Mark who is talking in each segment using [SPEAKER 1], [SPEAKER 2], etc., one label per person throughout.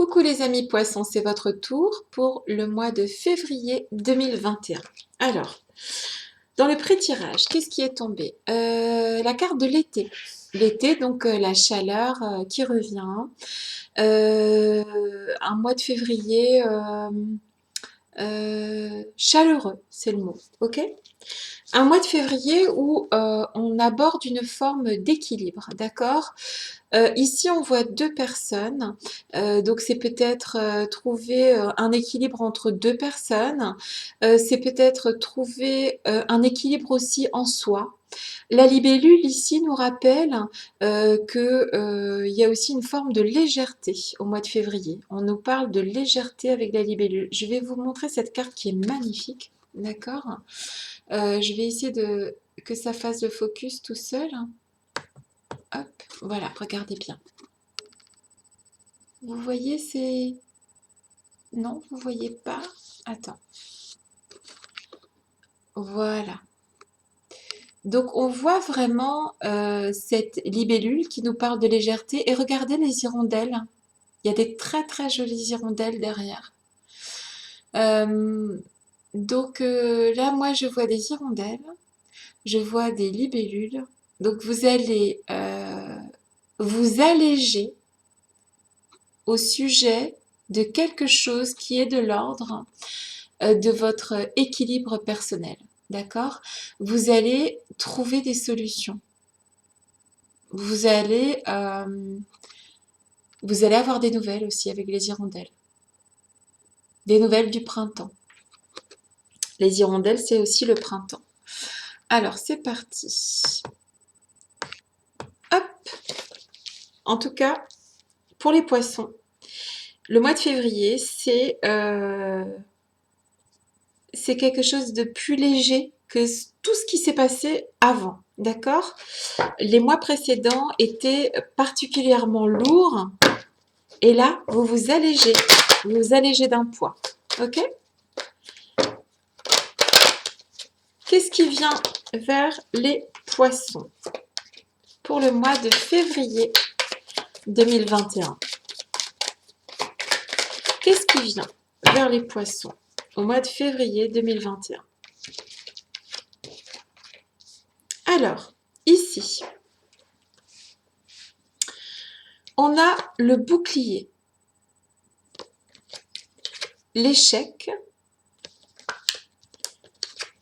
[SPEAKER 1] Coucou les amis poissons, c'est votre tour pour le mois de février 2021. Alors, dans le pré-tirage, qu'est-ce qui est tombé? La carte de l'été. L'été, donc la chaleur qui revient. Un mois de février chaleureux, c'est le mot, ok? Un mois de février où on aborde une forme d'équilibre, d'accord? Ici, on voit deux personnes, donc c'est peut-être trouver un équilibre entre deux personnes, c'est peut-être trouver un équilibre aussi en soi. La libellule ici nous rappelle qu'il y a aussi une forme de légèreté au mois de février. On nous parle de légèreté avec la libellule. Je vais vous montrer cette carte qui est magnifique, d'accord? Je vais essayer que ça fasse le focus tout seul. Hop, voilà, regardez bien. Vous voyez, c'est... Non, vous voyez pas? Attends. Voilà. Donc, on voit vraiment cette libellule qui nous parle de légèreté. Et regardez les hirondelles. Il y a des très très jolies hirondelles derrière. Donc là, moi, je vois des hirondelles. Je vois des libellules. Donc, vous allez vous alléger au sujet de quelque chose qui est de l'ordre de votre équilibre personnel, d'accord? Vous allez trouver des solutions. Vous allez avoir des nouvelles aussi avec les hirondelles. Des nouvelles du printemps. Les hirondelles, c'est aussi le printemps. Alors, c'est parti. Hop! En tout cas, pour les poissons, le mois de février, c'est quelque chose de plus léger que tout ce qui s'est passé avant, d'accord? Les mois précédents étaient particulièrement lourds et là, vous vous allégez d'un poids, ok? Qu'est-ce qui vient vers les poissons pour le mois de février 2021? Qu'est-ce qui vient vers les poissons au mois de février 2021? Alors, ici, on a le bouclier, l'échec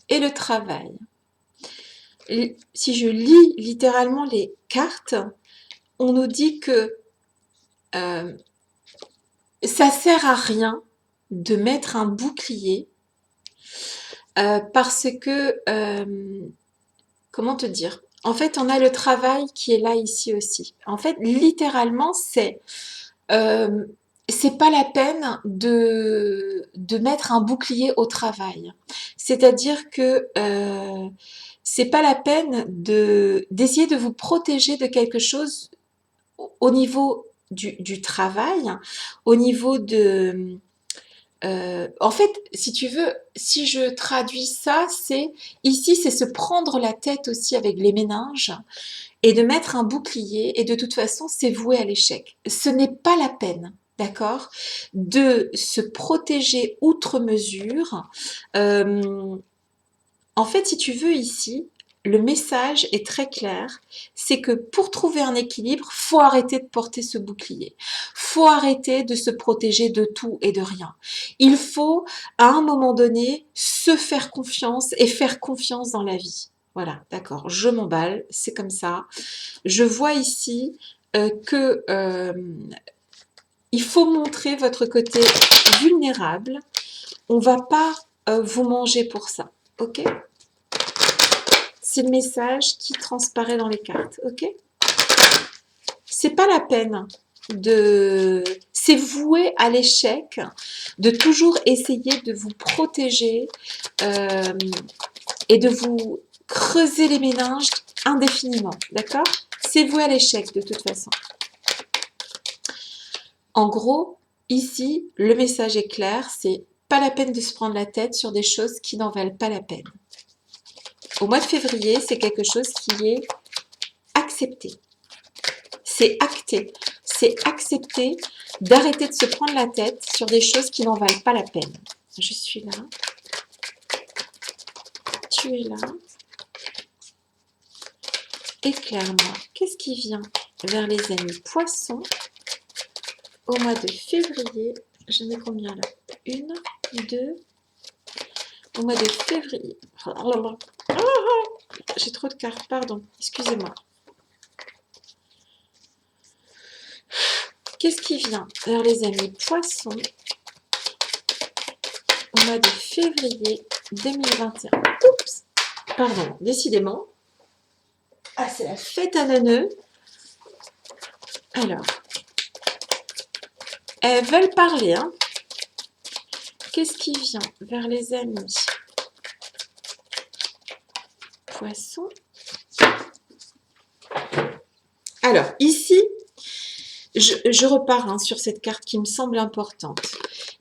[SPEAKER 1] et le travail. Si je lis littéralement les cartes, on nous dit que ça sert à rien de mettre un bouclier parce que, comment te dire? En fait, on a le travail qui est là ici aussi. En fait, littéralement, c'est pas la peine de mettre un bouclier au travail. C'est-à-dire que c'est pas la peine d'essayer de vous protéger de quelque chose au niveau du travail, au niveau de... en fait, si tu veux, si je traduis ça, ici, c'est se prendre la tête aussi avec les méninges et de mettre un bouclier et de toute façon, c'est voué à l'échec. Ce n'est pas la peine, d'accord, de se protéger outre mesure. En fait, si tu veux ici, le message est très clair, c'est que pour trouver un équilibre, faut arrêter de porter ce bouclier. Faut arrêter de se protéger de tout et de rien. Il faut, à un moment donné, se faire confiance et faire confiance dans la vie. Voilà, d'accord, je m'emballe, c'est comme ça. Je vois ici que il faut montrer votre côté vulnérable. On ne va pas vous manger pour ça, ok? C'est le message qui transparaît dans les cartes, ok? C'est pas la peine c'est voué à l'échec de toujours essayer de vous protéger et de vous creuser les méninges indéfiniment, d'accord? C'est voué à l'échec de toute façon. En gros, ici, le message est clair, c'est pas la peine de se prendre la tête sur des choses qui n'en valent pas la peine. Au mois de février, c'est quelque chose qui est accepté. C'est acté. c'est accepter d'arrêter de se prendre la tête sur des choses qui n'en valent pas la peine. Je suis là. Tu es là. Éclaire-moi. Qu'est-ce qui vient vers les amis poissons au mois de février? Je mets combien là? 1, 2. Au mois de février. Oh là là. J'ai trop de cartes, pardon. Excusez-moi. Qu'est-ce qui vient vers les amis poissons au mois de février 2021? Oups. Pardon, décidément. Ah, c'est la fête à neuneux. Alors, elles veulent parler, hein. Qu'est-ce qui vient vers les amis poissons? Alors, ici, je repars hein, sur cette carte qui me semble importante.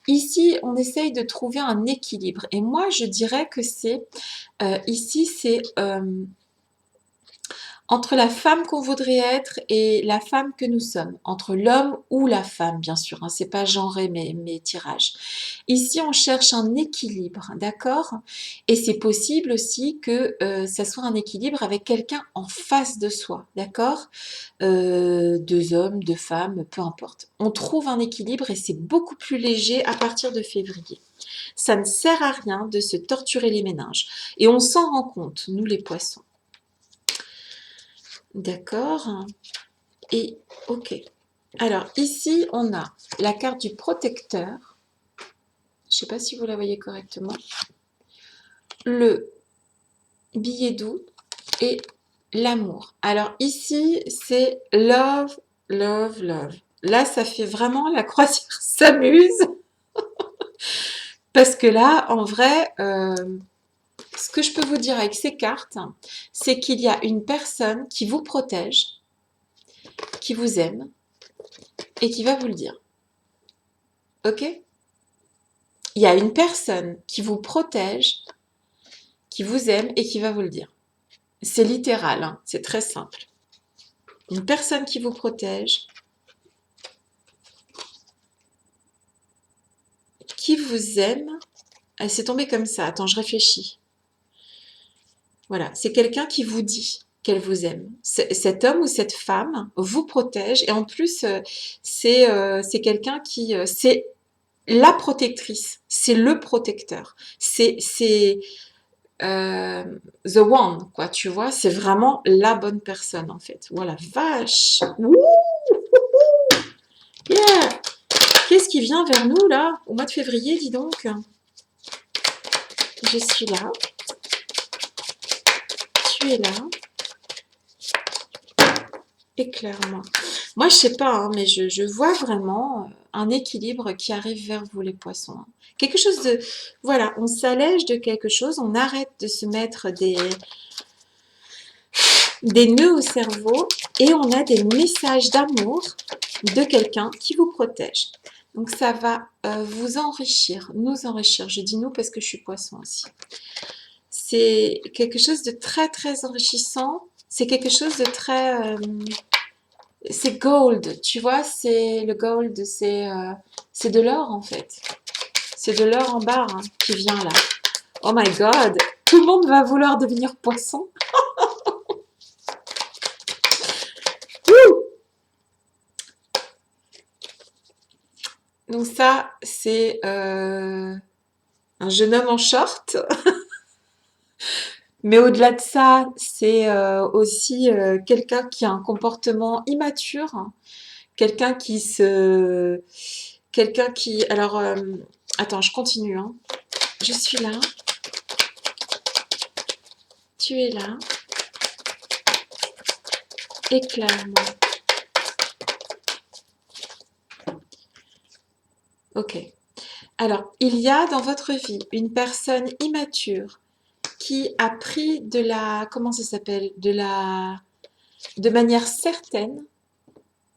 [SPEAKER 1] Ici, on essaye de trouver un équilibre. Et moi, je dirais que c'est, ici, c'est entre la femme qu'on voudrait être et la femme que nous sommes. Entre l'homme ou la femme, bien sûr. Hein, c'est pas genré mes tirages. Ici, on cherche un équilibre, d'accord? Et c'est possible aussi que ça soit un équilibre avec quelqu'un en face de soi, d'accord? 2 hommes, 2 femmes, peu importe. On trouve un équilibre et c'est beaucoup plus léger à partir de février. Ça ne sert à rien de se torturer les méninges. Et on s'en rend compte, nous les poissons. D'accord. Et ok. Alors ici, on a la carte du protecteur. Je ne sais pas si vous la voyez correctement. Le billet doux et l'amour. Alors ici, c'est love, love, love. Là, ça fait vraiment la croisière s'amuse. Parce que là, en vrai, ce que je peux vous dire avec ces cartes, c'est qu'il y a une personne qui vous protège, qui vous aime et qui va vous le dire. Ok? Il y a une personne qui vous protège, qui vous aime et qui va vous le dire. C'est littéral, hein, c'est très simple. Une personne qui vous protège, qui vous aime. C'est tombé comme ça. Attends, je réfléchis. Voilà, c'est quelqu'un qui vous dit qu'elle vous aime. Cet homme ou cette femme vous protège et en plus, c'est quelqu'un qui... c'est la protectrice, c'est le protecteur. C'est the one, quoi, tu vois. C'est vraiment la bonne personne, en fait. Voilà, vache. Wouh, yeah. Qu'est-ce qui vient vers nous, là, au mois de février, dis donc? Je suis là. Tu es là. Éclaire-moi. Moi, je sais pas, hein, mais je vois vraiment un équilibre qui arrive vers vous, les poissons. Hein. Quelque chose de... Voilà, on s'allège de quelque chose, on arrête de se mettre des nœuds au cerveau et on a des messages d'amour de quelqu'un qui vous protège. Donc, ça va vous enrichir, nous enrichir. Je dis nous parce que je suis poisson aussi. C'est quelque chose de très, très enrichissant. C'est quelque chose de très... c'est gold, tu vois, c'est le gold, c'est de l'or en fait. C'est de l'or en barre hein, qui vient là. Oh my god, tout le monde va vouloir devenir poisson. Donc ça, c'est un jeune homme en short. Mais au-delà de ça, c'est aussi quelqu'un qui a un comportement immature. Quelqu'un qui se... Quelqu'un qui... Alors, attends, je continue. Hein. Je suis là. Tu es là. Éclaire-moi. Ok. Alors, il y a dans votre vie une personne immature qui a pris de la... Comment ça s'appelle? De manière certaine.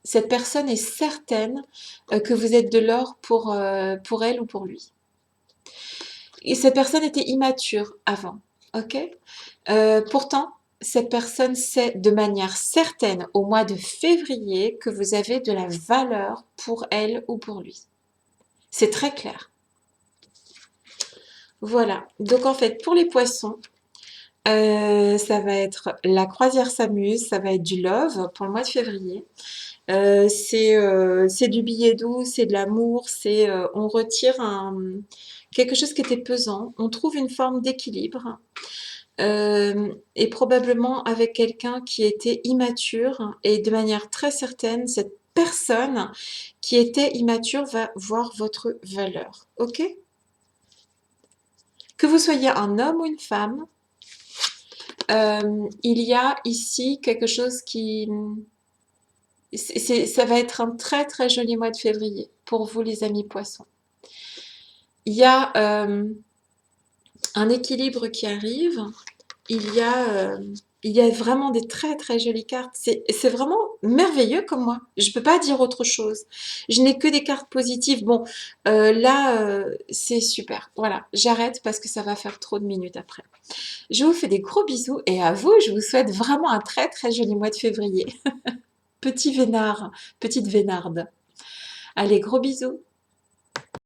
[SPEAKER 1] Cette personne est certaine que vous êtes de l'or pour elle ou pour lui. Et cette personne était immature avant. Ok. Pourtant, cette personne sait de manière certaine au mois de février que vous avez de la valeur pour elle ou pour lui. C'est très clair. Voilà. Donc en fait, pour les poissons, ça va être la croisière s'amuse, ça va être du love pour le mois de février. C'est du billet doux, c'est de l'amour, on retire quelque chose qui était pesant, on trouve une forme d'équilibre. Et probablement avec quelqu'un qui était immature et de manière très certaine, cette personne qui était immature va voir votre valeur. Ok? Que vous soyez un homme ou une femme, il y a ici quelque chose qui... ça va être un très très joli mois de février pour vous les amis poissons. Il y a un équilibre qui arrive. Il y a, il y a vraiment des très très jolies cartes. C'est vraiment merveilleux comme moi. Je ne peux pas dire autre chose. Je n'ai que des cartes positives. Bon, là, c'est super. Voilà, j'arrête parce que ça va faire trop de minutes après. Je vous fais des gros bisous et à vous, je vous souhaite vraiment un très très joli mois de février. Petit vénard, petite vénarde. Allez, gros bisous.